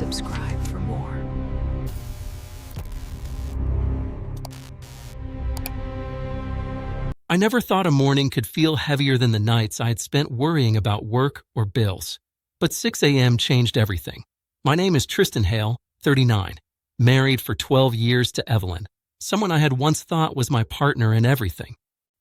subscribe for more. I never thought a morning could feel heavier than the nights I had spent worrying about work or bills. But 6 a.m. changed everything. My name is Tristan Hale, 39, married for 12 years to Evelyn, someone I had once thought was my partner in everything.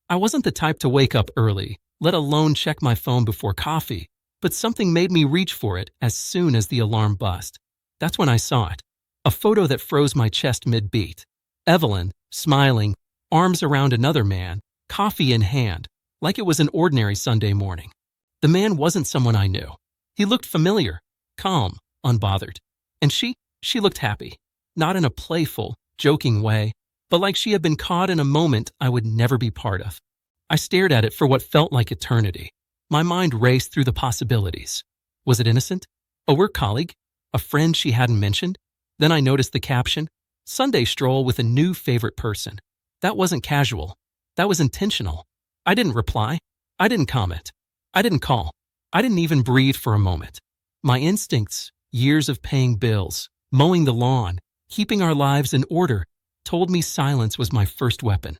I wasn't the type to wake up early, let alone check my phone before coffee, but something made me reach for it as soon as the alarm buzzed. That's when I saw it, a photo that froze my chest mid-beat. Evelyn, smiling, arms around another man, coffee in hand, like it was an ordinary Sunday morning. The man wasn't someone I knew. He looked familiar, calm, unbothered. And she looked happy, not in a playful, joking way, but like she had been caught in a moment I would never be part of. I stared at it for what felt like eternity. My mind raced through the possibilities. Was it innocent? A work colleague? A friend she hadn't mentioned? Then I noticed the caption, "Sunday stroll with a new favorite person." That wasn't casual. That was intentional. I didn't reply. I didn't comment. I didn't call. I didn't even breathe for a moment. My instincts, years of paying bills, mowing the lawn, keeping our lives in order, told me silence was my first weapon.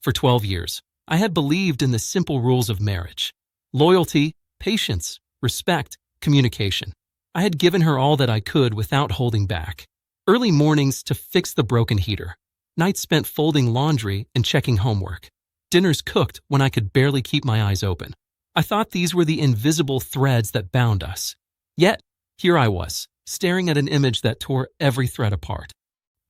For 12 years, I had believed in the simple rules of marriage. Loyalty, patience, respect, communication. I had given her all that I could without holding back. Early mornings to fix the broken heater. Nights spent folding laundry and checking homework. Dinners cooked when I could barely keep my eyes open. I thought these were the invisible threads that bound us. Yet, here I was, staring at an image that tore every thread apart.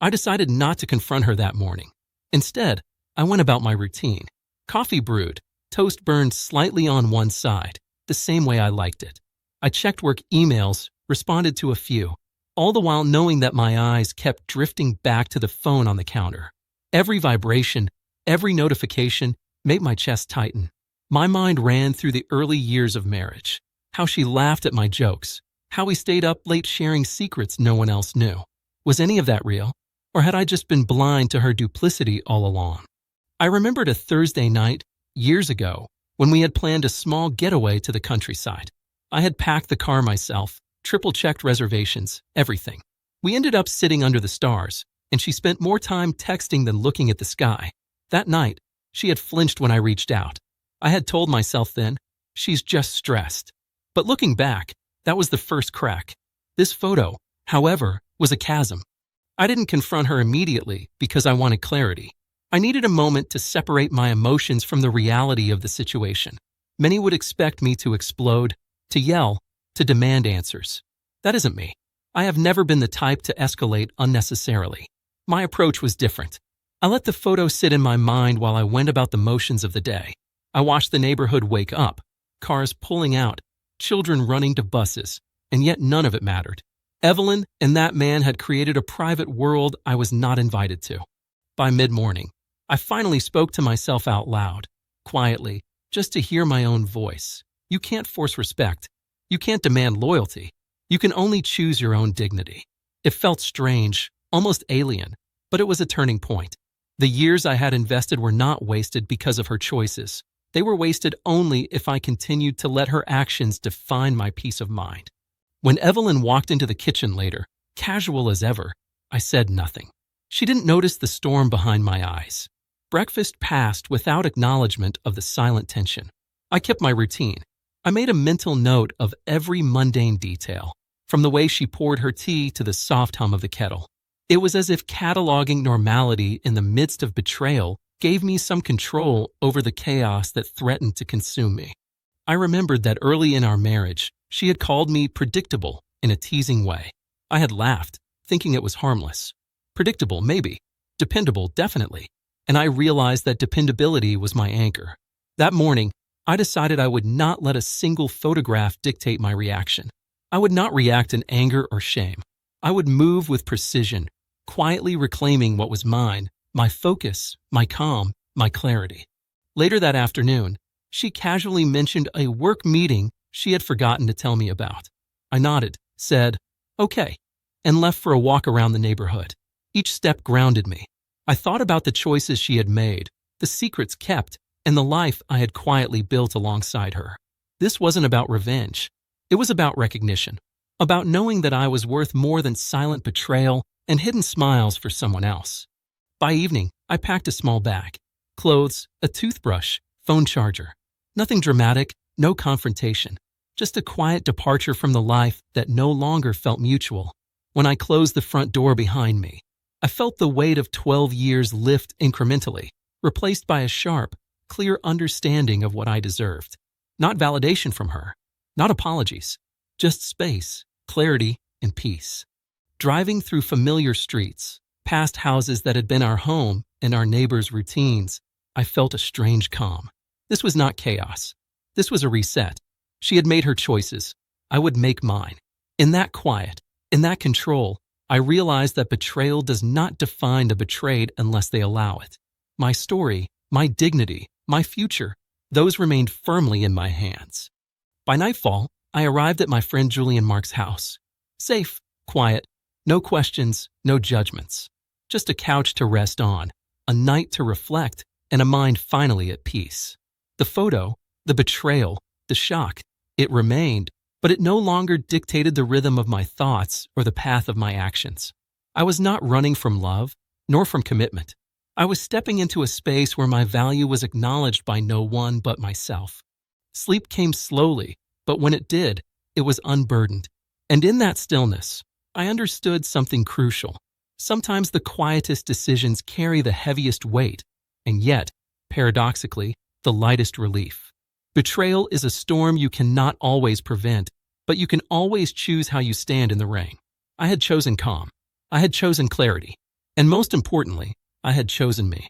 I decided not to confront her that morning. Instead, I went about my routine. Coffee brewed, toast burned slightly on one side, the same way I liked it. I checked work emails, responded to a few, all the while knowing that my eyes kept drifting back to the phone on the counter. Every vibration, every notification made my chest tighten. My mind ran through the early years of marriage, how she laughed at my jokes, how we stayed up late sharing secrets no one else knew. Was any of that real? Or had I just been blind to her duplicity all along? I remembered a Thursday night, years ago, when we had planned a small getaway to the countryside. I had packed the car myself, triple-checked reservations, everything. We ended up sitting under the stars, and she spent more time texting than looking at the sky. That night, she had flinched when I reached out. I had told myself then, she's just stressed. But looking back, that was the first crack. This photo, however, was a chasm. I didn't confront her immediately because I wanted clarity. I needed a moment to separate my emotions from the reality of the situation. Many would expect me to explode, to yell, to demand answers. That isn't me. I have never been the type to escalate unnecessarily. My approach was different. I let the photo sit in my mind while I went about the motions of the day. I watched the neighborhood wake up, cars pulling out, children running to buses, and yet none of it mattered. Evelyn and that man had created a private world I was not invited to. By mid-morning, I finally spoke to myself out loud, quietly, just to hear my own voice. You can't force respect. You can't demand loyalty. You can only choose your own dignity. It felt strange, almost alien, but it was a turning point. The years I had invested were not wasted because of her choices. They were wasted only if I continued to let her actions define my peace of mind. When Evelyn walked into the kitchen later, casual as ever, I said nothing. She didn't notice the storm behind my eyes. Breakfast passed without acknowledgement of the silent tension. I kept my routine. I made a mental note of every mundane detail, from the way she poured her tea to the soft hum of the kettle. It was as if cataloging normality in the midst of betrayal gave me some control over the chaos that threatened to consume me. I remembered that early in our marriage, she had called me predictable in a teasing way. I had laughed, thinking it was harmless. Predictable, maybe. Dependable, definitely. And I realized that dependability was my anchor. That morning, I decided I would not let a single photograph dictate my reaction. I would not react in anger or shame. I would move with precision, quietly reclaiming what was mine, my focus, my calm, my clarity. Later that afternoon, she casually mentioned a work meeting she had forgotten to tell me about. I nodded, said, "Okay," and left for a walk around the neighborhood. Each step grounded me. I thought about the choices she had made, the secrets kept, and the life I had quietly built alongside her. This wasn't about revenge. It was about recognition. about knowing that I was worth more than silent betrayal and hidden smiles for someone else. By evening, I packed a small bag, clothes, a toothbrush, phone charger. Nothing dramatic, no confrontation, just a quiet departure from the life that no longer felt mutual. When I closed the front door behind me, I felt the weight of 12 years lift incrementally, replaced by a sharp, clear understanding of what I deserved. Not validation from her, not apologies, just space, clarity, and peace. Driving through familiar streets, past houses that had been our home and our neighbors' routines, I felt a strange calm. This was not chaos. This was a reset. She had made her choices. I would make mine. In that quiet, in that control, I realized that betrayal does not define the betrayed unless they allow it. My story, my dignity, my future, those remained firmly in my hands. By nightfall, I arrived at my friend Julian Mark's house. Safe, quiet, no questions, no judgments. Just a couch to rest on, a night to reflect, and a mind finally at peace. The photo, the betrayal, the shock, it remained, but it no longer dictated the rhythm of my thoughts or the path of my actions. I was not running from love, nor from commitment. I was stepping into a space where my value was acknowledged by no one but myself. Sleep came slowly, but when it did, it was unburdened. And in that stillness, I understood something crucial. Sometimes the quietest decisions carry the heaviest weight, and yet, paradoxically, the lightest relief. Betrayal is a storm you cannot always prevent, but you can always choose how you stand in the rain. I had chosen calm. I had chosen clarity. And most importantly, I had chosen me.